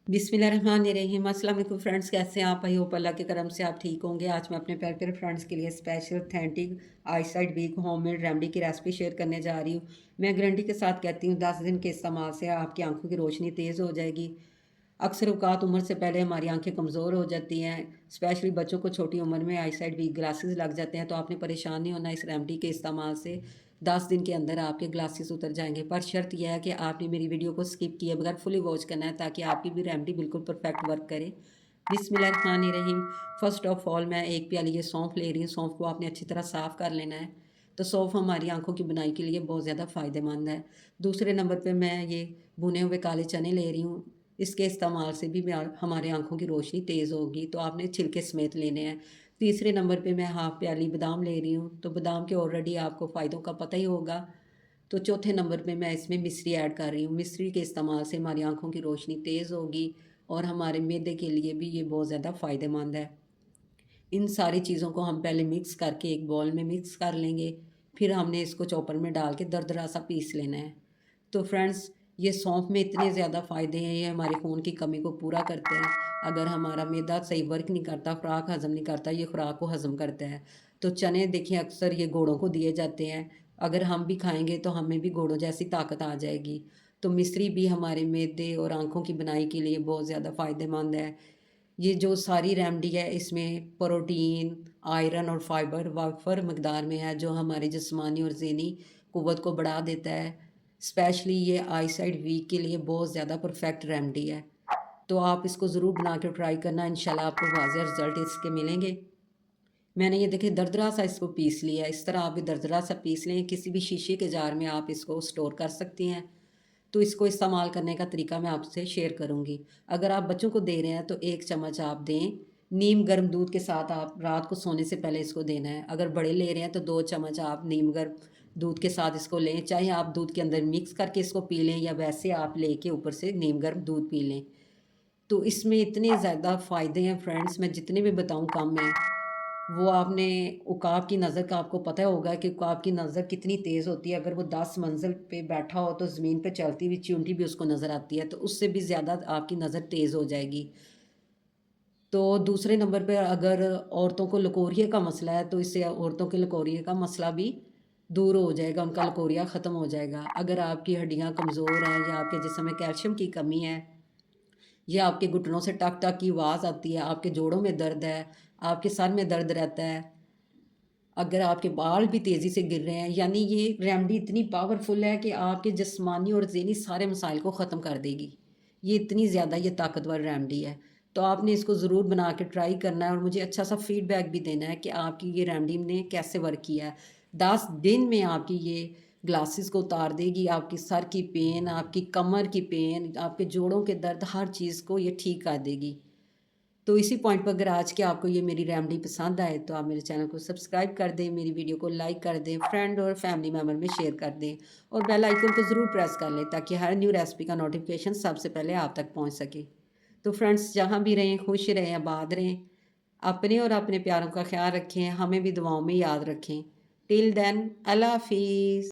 बिस्मिल्लाहिर्रहमानिर्रहीम। अस्सलाम वालेकुम फ्रेंड्स, कैसे हैं आप? आई होप अल्लाह के करम से आप ठीक होंगे। आज मैं अपने प्यारे प्यारे फ्रेंड्स के लिए special authentic eyesight weak homemade remedy की रेसिपी शेयर करने जा रही हूँ। मैं गारंटी के साथ कहती हूँ 10 दिन के इस्तेमाल से आपकी आंखों की रोशनी तेज़ हो जाएगी। अक्सर औकात उम्र से पहले हमारी आंखें कमज़ोर हो जाती हैं, स्पेशली बच्चों को छोटी उम्र में आईसाइट वीक ग्लासेस लग जाते हैं। तो आपने परेशान नहीं होना, इस रेमेडी के इस्तेमाल से 10 दिन के अंदर आपके ग्लासेस उतर जाएंगे। पर शर्त यह है कि आपने मेरी वीडियो को स्किप किए बगैर फुली वॉच करना है, ताकि आपकी भी रेमेडी बिल्कुल परफेक्ट वर्क करे। बिस्मिल्लाहिर्रहमानिर्रहीम। फ़र्स्ट ऑफ ऑल मैं एक प्याली ये सौंफ ले रही हूँ। सौंफ को आपने अच्छी तरह साफ़ कर लेना है। तो सौंफ हमारी आंखों की बुनाई के लिए बहुत ज़्यादा फ़ायदेमंद है। दूसरे नंबर पे मैं ये भुने हुए काले चने ले रही हूँ। इसके इस्तेमाल से भी हमारे आंखों की रोशनी तेज़ होगी, तो आपने छिलके समेत लेने हैं। तीसरे नंबर पे मैं हाफ़ प्याली बादाम ले रही हूँ। तो बादाम के ऑलरेडी आपको फ़ायदों का पता ही होगा। तो चौथे नंबर पे मैं इसमें मिश्री ऐड कर रही हूँ। मिश्री के इस्तेमाल से हमारी आंखों की रोशनी तेज़ होगी और हमारे मैदे के लिए भी ये बहुत ज़्यादा फ़ायदेमंद है। इन सारी चीज़ों को हम पहले मिक्स करके एक बॉल में मिक्स कर लेंगे। फिर हमने इसको चॉपर में डाल के दरदरा सा पीस लेना है। तो फ्रेंड्स, ये सौंफ में इतने ज़्यादा फ़ायदे हैं, ये हमारे खून की कमी को पूरा करते हैं। अगर हमारा मैदा सही वर्क नहीं करता, खुराक हज़म नहीं करता, ये खुराक को हज़म करता है। तो चने देखिए अक्सर ये घोड़ों को दिए जाते हैं। अगर हम भी खाएँगे तो हमें भी घोड़ों जैसी ताकत आ जाएगी। तो मिश्री भी हमारे मैदे और आँखों की बनाई के लिए बहुत ज़्यादा फ़ायदेमंद है। ये जो सारी रेमेडी है इसमें प्रोटीन, आयरन और फाइबर वाफर मकदार में है, जो हमारी जिस्मानी और ज़हनी क़ुव्वत को बढ़ा देता है। स्पेशली ये आई साइड वीक के लिए बहुत ज़्यादा परफेक्ट रेमेडी है। तो आप इसको ज़रूर बना के ट्राई करना, इंशाल्लाह आपको वाज़ेह रिज़ल्ट इसके मिलेंगे। मैंने ये देखिए दरदरा सा इसको पीस लिया है। इस तरह आप भी दरदरा सा पीस लें। किसी भी शीशे के जार में आप इसको स्टोर कर सकती हैं। तो इसको इस्तेमाल करने का तरीका मैं आपसे शेयर करूँगी। अगर आप बच्चों को दे रहे हैं तो 1 चम्मच आप दें। नीम गर्म दूध के साथ आप रात को सोने से पहले इसको देना है। अगर बड़े ले रहे हैं तो 2 चम्मच आप नीम गर्म दूध के साथ इसको लें। चाहे आप दूध के अंदर मिक्स करके इसको पी लें, या वैसे आप लेके ऊपर से नीम गर्म दूध पी लें। तो इसमें इतने ज़्यादा फ़ायदे हैं फ्रेंड्स, मैं जितने भी बताऊँ कम है। वो आपने उकाब की नज़र का आपको पता होगा कि उकाब की नज़र कितनी तेज़ होती है। अगर वो 10 मंजिल पे बैठा हो तो ज़मीन पे चलती हुई चींटी भी उसको नज़र आती है, तो उससे भी ज़्यादा आपकी नज़र तेज़ हो जाएगी। तो दूसरे नंबर पे अगर औरतों को लकोरिया का मसला है, तो इससे औरतों के लकोरिया का मसला भी दूर हो जाएगा, उनका लकोरिया ख़त्म हो जाएगा। अगर आपकी हड्डियाँ कमज़ोर हैं, या आपके जिस्म में कैल्शियम की कमी है, या आपके घुटनों से टक टक की आवाज़ आती है, आपके जोड़ों में दर्द है, आपके सर में दर्द रहता है, अगर आपके बाल भी तेज़ी से गिर रहे हैं, यानी ये रेमेडी इतनी पावरफुल है कि आपके जिस्मानी और ज़हनी सारे मसाइल को ख़त्म कर देगी। ये इतनी ज़्यादा ये ताकतवर रेमेडी है। तो आपने इसको ज़रूर बना के ट्राई करना है, और मुझे अच्छा सा फीडबैक भी देना है कि आपकी ये रेमेडी ने कैसे वर्क किया है। 10 दिन में आपकी ये ग्लासेस को उतार देगी। आपकी सर की पेन, आपकी कमर की पेन, आपके जोड़ों के दर्द, हर चीज़ को ये ठीक कर देगी। तो इसी पॉइंट पर अगर आज के आपको ये मेरी रेमेडी पसंद आए, तो आप मेरे चैनल को सब्सक्राइब कर दें, मेरी वीडियो को लाइक कर दें, फ्रेंड और फैमिली मेम्बर में शेयर कर दें, और बेल आइकन को ज़रूर प्रेस कर लें, ताकि हर न्यू रेसिपी का नोटिफिकेशन सबसे पहले आप तक पहुंच सके। तो फ्रेंड्स, जहाँ भी रहें खुश रहें, आबाद रहें, अपने और अपने प्यारों का ख्याल रखें, हमें भी दुआओं में याद रखें। टिल देन, अल्लाह हाफिज़।